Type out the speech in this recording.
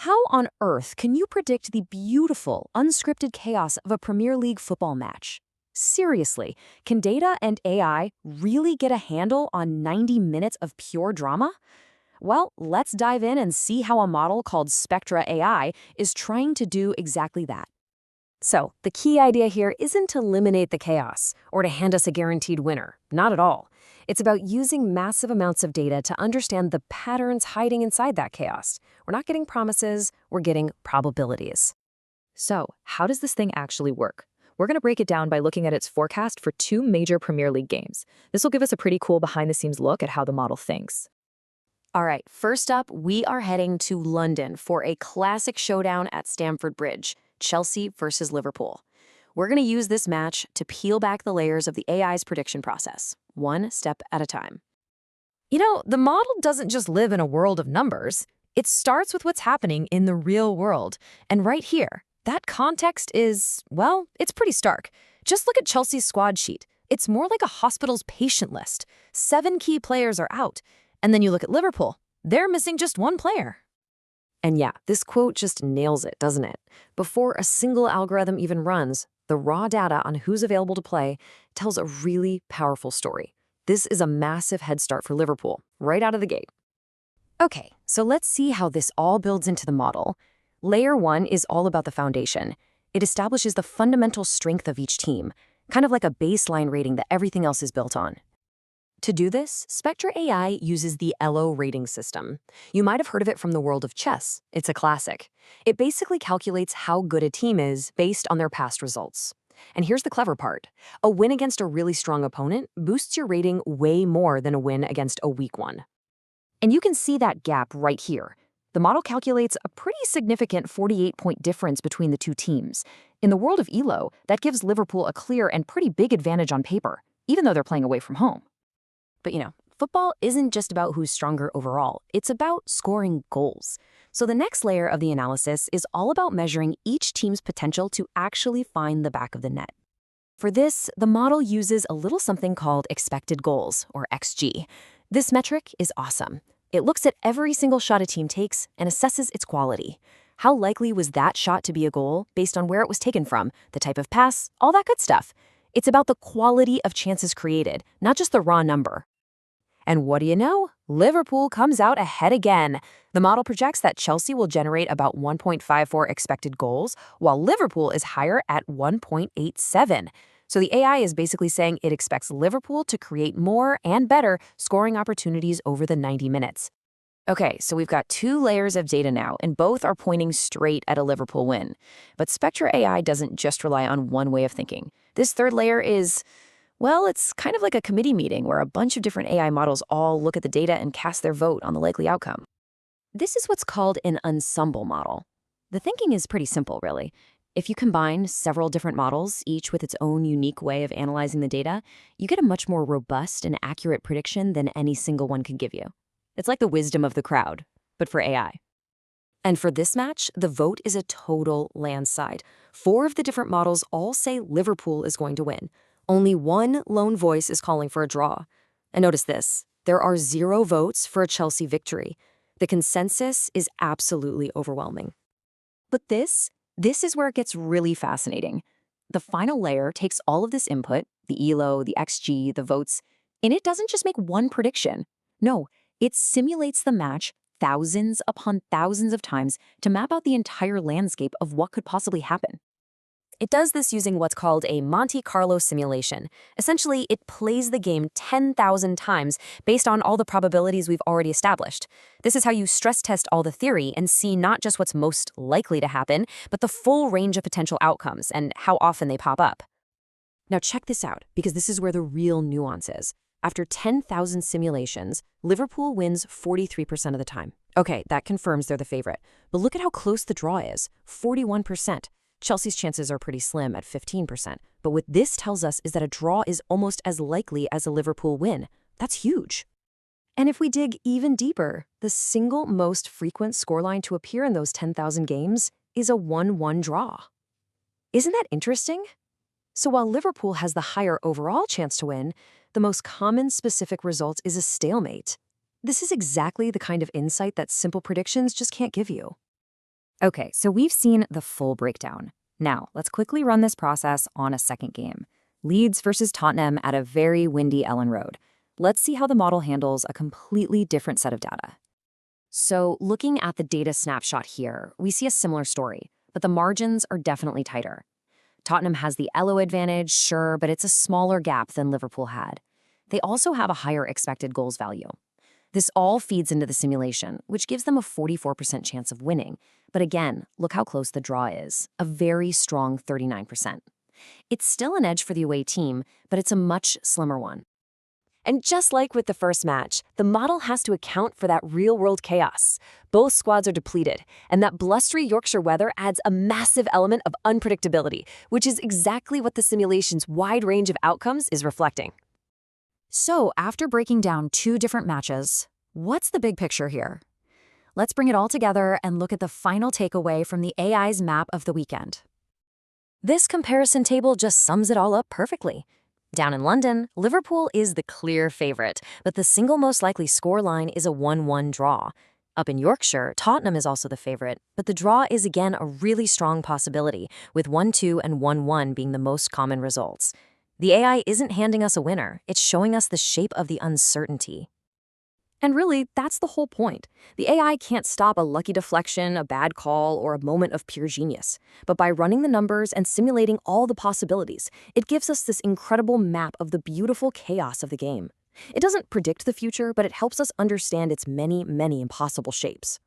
How on earth can you predict the beautiful, unscripted chaos of a Premier League football match? Seriously, can data and AI really get a handle on 90 minutes of pure drama? Well, let's dive in and see how a model called SPECTRA AI is trying to do exactly that. So, the key idea here isn't to eliminate the chaos or to hand us a guaranteed winner. Not at all. It's about using massive amounts of data to understand the patterns hiding inside that chaos. We're not getting promises, we're getting probabilities. So, how does this thing actually work? We're going to break it down by looking at its forecast for two major Premier League games. This will give us a pretty cool behind-the-scenes look at how the model thinks. All right, first up, we are heading to London for a classic showdown at Stamford Bridge, Chelsea versus Liverpool. We're going to use this match to peel back the layers of the AI's prediction process, one step at a time. You know, the model doesn't just live in a world of numbers. It starts with what's happening in the real world. And right here, that context is, well, it's pretty stark. Just look at Chelsea's squad sheet. It's more like a hospital's patient list. 7 key players are out. And then you look at Liverpool. They're missing just 1 player. And yeah, this quote just nails it, doesn't it? Before a single algorithm even runs, the raw data on who's available to play tells a really powerful story. This is a massive head start for Liverpool, right out of the gate. Okay, so let's see how this all builds into the model. Layer 1 is all about the foundation. It establishes the fundamental strength of each team, kind of like a baseline rating that everything else is built on. To do this, Spectra AI uses the ELO rating system. You might have heard of it from the world of chess. It's a classic. It basically calculates how good a team is based on their past results. And here's the clever part. A win against a really strong opponent boosts your rating way more than a win against a weak one. And you can see that gap right here. The model calculates a pretty significant 48-point difference between the two teams. In the world of ELO, that gives Liverpool a clear and pretty big advantage on paper, even though they're playing away from home. But football isn't just about who's stronger overall. It's about scoring goals. So the next layer of the analysis is all about measuring each team's potential to actually find the back of the net. For this, the model uses a little something called expected goals, or XG. This metric is awesome. It looks at every single shot a team takes and assesses its quality. How likely was that shot to be a goal based on where it was taken from, the type of pass, all that good stuff. It's about the quality of chances created, not just the raw number. And what do you know? Liverpool comes out ahead again. The model projects that Chelsea will generate about 1.54 expected goals, while Liverpool is higher at 1.87. So the AI is basically saying it expects Liverpool to create more and better scoring opportunities over the 90 minutes. Okay, so we've got 2 layers of data now, and both are pointing straight at a Liverpool win. But Spectra AI doesn't just rely on one way of thinking. This third layer is, well, it's kind of like a committee meeting where a bunch of different AI models all look at the data and cast their vote on the likely outcome. This is what's called an ensemble model. The thinking is pretty simple, really. If you combine several different models, each with its own unique way of analyzing the data, you get a much more robust and accurate prediction than any single one can give you. It's like the wisdom of the crowd, but for AI. And for this match, the vote is a total landslide. 4 of the different models all say Liverpool is going to win. Only one lone voice is calling for a draw. And notice this, there are 0 votes for a Chelsea victory. The consensus is absolutely overwhelming. But this is where it gets really fascinating. The final layer takes all of this input, the ELO, the XG, the votes, and it doesn't just make one prediction. No, it simulates the match thousands upon thousands of times to map out the entire landscape of what could possibly happen. It does this using what's called a Monte Carlo simulation. Essentially, it plays the game 10,000 times based on all the probabilities we've already established. This is how you stress test all the theory and see not just what's most likely to happen, but the full range of potential outcomes and how often they pop up. Now check this out, because this is where the real nuance is. After 10,000 simulations, Liverpool wins 43% of the time. Okay, that confirms they're the favorite. But look at how close the draw is, 41%. Chelsea's chances are pretty slim at 15%, but what this tells us is that a draw is almost as likely as a Liverpool win. That's huge. And if we dig even deeper, the single most frequent scoreline to appear in those 10,000 games is a 1-1 draw. Isn't that interesting? So while Liverpool has the higher overall chance to win, the most common specific result is a stalemate. This is exactly the kind of insight that simple predictions just can't give you. Okay, so we've seen the full breakdown. Now, let's quickly run this process on a second game. Leeds versus Tottenham at a very windy Elland Road. Let's see how the model handles a completely different set of data. So looking at the data snapshot here, we see a similar story, but the margins are definitely tighter. Tottenham has the ELO advantage, sure, but it's a smaller gap than Liverpool had. They also have a higher expected goals value. This all feeds into the simulation, which gives them a 44% chance of winning. But again, look how close the draw is, a very strong 39%. It's still an edge for the away team, but it's a much slimmer one. And just like with the first match, the model has to account for that real-world chaos. Both squads are depleted, and that blustery Yorkshire weather adds a massive element of unpredictability, which is exactly what the simulation's wide range of outcomes is reflecting. So, after breaking down two different matches, what's the big picture here? Let's bring it all together and look at the final takeaway from the AI's map of the weekend. This comparison table just sums it all up perfectly. Down in London, Liverpool is the clear favorite, but the single most likely scoreline is a 1-1 draw. Up in Yorkshire, Tottenham is also the favorite, but the draw is again a really strong possibility, with 1-2 and 1-1 being the most common results. The AI isn't handing us a winner, it's showing us the shape of the uncertainty. And really, that's the whole point. The AI can't stop a lucky deflection, a bad call, or a moment of pure genius. But by running the numbers and simulating all the possibilities, it gives us this incredible map of the beautiful chaos of the game. It doesn't predict the future, but it helps us understand its many, many impossible shapes.